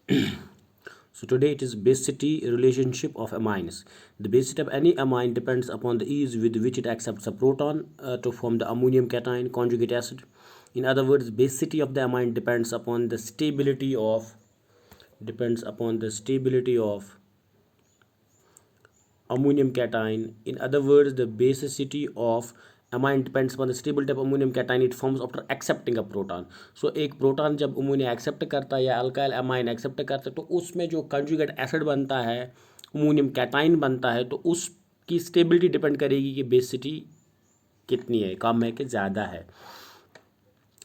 So today it is basicity relationship of amines. The basicity of any amine depends upon the ease with which it accepts a proton to form the ammonium cation conjugate acid. In other words, basicity of the amine depends upon the stability of ammonium cation. In other words, the basicity of amine depends upon the stability of ammonium cation it forms after accepting a proton. So एक proton जब ammonia accept करता है या alkyl amine accept करता है तो उसमें जो कंजुगेट एसिड बनता है, अमोनियम कैटाइन बनता है, तो उसकी स्टेबिलिटी डिपेंड करेगी कि बेसिटी कितनी है, कम है कि ज़्यादा है.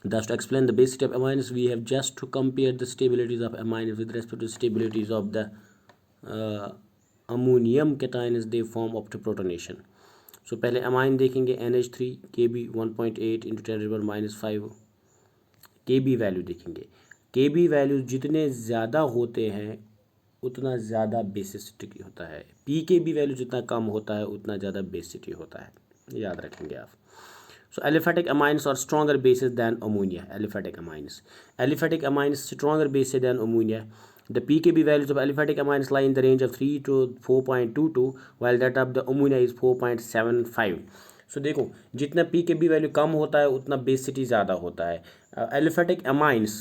Thus, to explain the basicity of amines, we have just to compare the stabilities of amines with respect to stabilities of the ammonium cations they form after protonation. So पहले amine देखेंगे NH3 Kb 1.8 into 10⁻⁻5 Kb value देखेंगे. Kb value जितने ज़्यादा होते हैं उतना ज़्यादा basicity होता है. Pkb वैल्यू जितना कम होता है उतना ज़्यादा बेसिसिटी होता है, याद रखेंगे आप. So aliphatic amines are stronger bases than ammonia. Aliphatic amines stronger bases than ammonia. The pKb values of aliphatic amines lie in the range of 3 to 4.22 while that of the ammonia is 4.75. So देखो जितना pKb value कम होता है उतना basicity ज़्यादा होता है. Aliphatic amines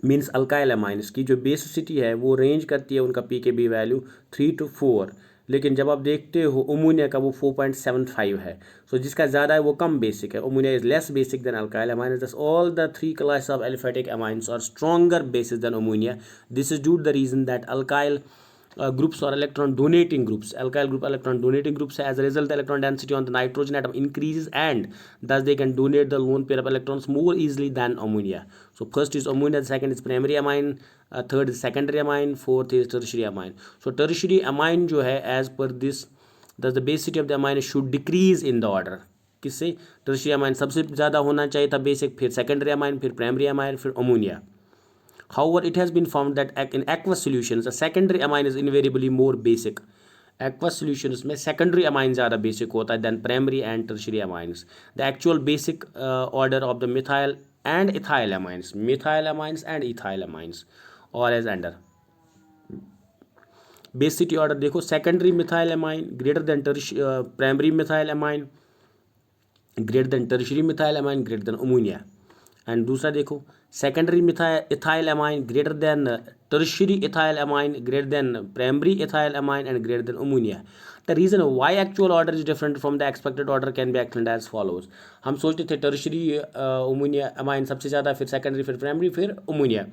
means alkyl amines की जो बेसिसिटी है वो रेंज करती है उनका पीकेबी वैल्यू 3 to 4, लेकिन जब आप देखते हो अमोनिया का वो 4.75 है. सो जिसका ज़्यादा है वो कम बेसिक है. Ammonia is less basic than alkyl amines. Thus all the three classes of aliphatic amines are stronger bases than ammonia. This is due the reason that alkyl groups or electron donating groups, alkyl group electron donating groups, as a result the electron density on the nitrogen atom increases and thus they can donate the lone pair of electrons more easily than ammonia. So first is ammonia, the second is primary amine, third is secondary amine, fourth is tertiary amine. So tertiary amine जो है as per this thus the basicity of the amine should decrease in the order. किससे? tertiary amine सबसे ज़्यादा होना चाहिए था basic, फिर secondary amine, फिर primary amine, फिर ammonia. However, it has been found that in aqueous solutions, a secondary amine is invariably more basic. Aqueous solutions में secondary amine ज़्यादा basic होता है than primary and tertiary amines. The actual basic order of the methyl and ethyl amines or as under. Basicity order देखो, secondary methyl amine greater than primary methyl amine, greater than tertiary methyl amine, greater than ammonia. And दूसरा देखो, secondary ethyl amine greater than tertiary ethyl amine, greater than primary ethyl amine and greater than ammonia. The reason why actual order is different from the expected order can be explained as follows. हम सोचते थे tertiary ammonia amine सबसे ज़्यादा, फिर secondary, फिर primary, फिर ammonia.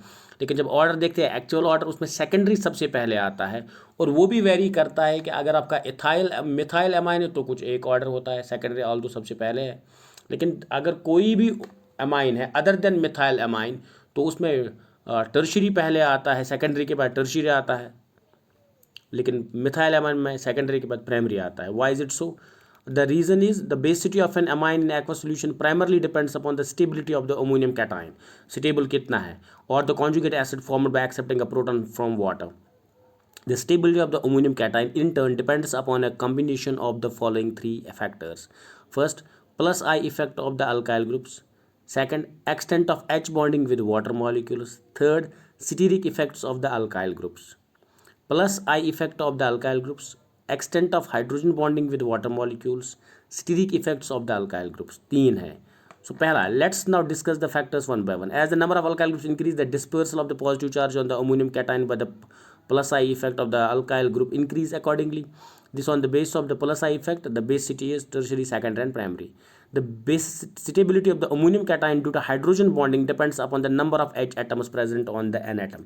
लेकिन जब ऑर्डर देखते हैं एक्चुअल ऑर्डर उसमें सेकेंडरी सबसे पहले आता है, और वो भी वेरी करता है कि अगर आपका इथाइल मिथाइल अमाइन है तो कुछ एक ऑर्डर होता है, सेकेंडरी ऑल दो सबसे पहले है. लेकिन अगर कोई भी अमाइन है अदर देन मिथाइल अमाइन तो उसमें टर्शियरी पहले आता है, सेकेंडरी के बाद टर्शियरी आता है. लेकिन मिथाइल अमाइन में सेकेंडरी के बाद प्राइमरी आता है. Why is it so? The reason is the basicity of an amine in aqua solution primarily depends upon the stability of the ammonium cation, stable कितना है, और the conjugate acid formed by accepting a proton from water. The stability of the ammonium cation in turn depends upon a combination of the following three factors. First, plus I effect of the alkyl groups. Second, extent of H bonding with water molecules. Third, steric effects of the alkyl groups. Plus I effect of the alkyl groups, extent of hydrogen bonding with water molecules, steric effects of the alkyl groups. तीन है. So पहला, let's now discuss the factors one by one. As the number of alkyl groups increase, the dispersal of the positive charge on the ammonium cation by the plus I effect of the alkyl group increase accordingly. This on the basis of the plus I effect, the basicity is tertiary, secondary and primary. The base stability of the ammonium cation due to hydrogen bonding depends upon the number of H atoms present on the N atom.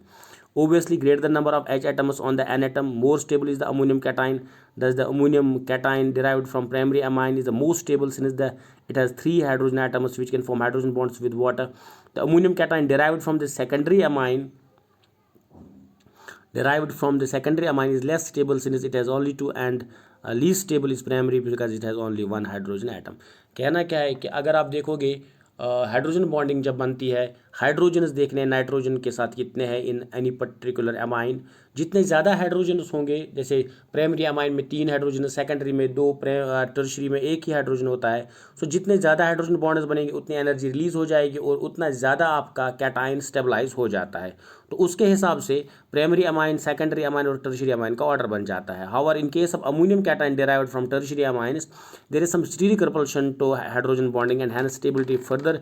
Obviously, greater the number of H atoms on the N atom, more stable is the ammonium cation. Thus, the ammonium cation derived from primary amine is the most stable since it has 3 hydrogen atoms which can form hydrogen bonds with water. The ammonium cation derived from the secondary amine is less stable since it has only 2, and least stable is primary because it has only 1 hydrogen atom. कहना क्या है कि अगर आप देखोगे hydrogen bonding जब बनती है हाइड्रोजन्स देखने हैं नाइट्रोजन के साथ कितने हैं इन एनी पर्टिकुलर अमाइन। जितने ज़्यादा हाइड्रोजन्स होंगे, जैसे प्राइमरी अमाइन में 3 हाइड्रोजन, सेकेंडरी में 2, टर्शरी में 1 ही हाइड्रोजन होता है। सो जितने ज़्यादा हाइड्रोजन बॉन्ड्स बनेंगे उतनी एनर्जी रिलीज हो जाएगी और उतना ज़्यादा आपका कैटाइन स्टेबलाइज हो जाता है। तो उसके हिसाब से प्राइमरी अमाइन, सेकेंडरी अमाइन और टर्शरी अमाइन का ऑर्डर बन जाता है। However in case of ammonium cation derived from tertiary amines, there is some steric repulsion to hydrogen bonding and hence stability further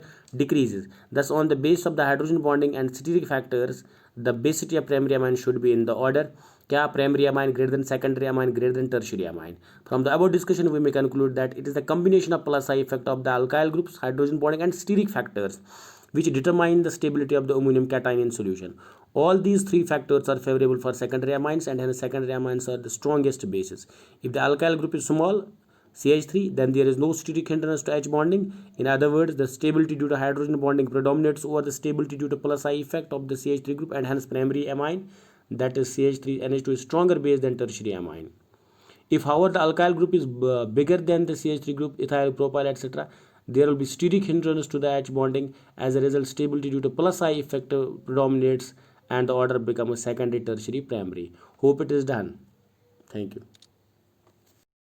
decreases. Thus, on the basis of the hydrogen bonding and steric factors, the basicity of primary amine should be in the order क्या primary amine greater than secondary amine greater than tertiary amine. From the above discussion, we may conclude that it is the combination of plus I effect of the alkyl groups, hydrogen bonding, and steric factors which determine the stability of the ammonium cation in solution. All these three factors are favorable for secondary amines, and hence secondary amines are the strongest bases. If the alkyl group is small, CH3, then there is no steric hindrance to H bonding. In other words, the stability due to hydrogen bonding predominates over the stability due to plus I effect of the CH3 group, and hence primary amine, that is CH3NH2, is stronger base than tertiary amine. If, however, the alkyl group is bigger than the CH3 group, ethyl, propyl, etc., there will be steric hindrance to the H bonding. As a result, stability due to plus I effect predominates and the order becomes secondary, tertiary, primary. Hope it is done. Thank you.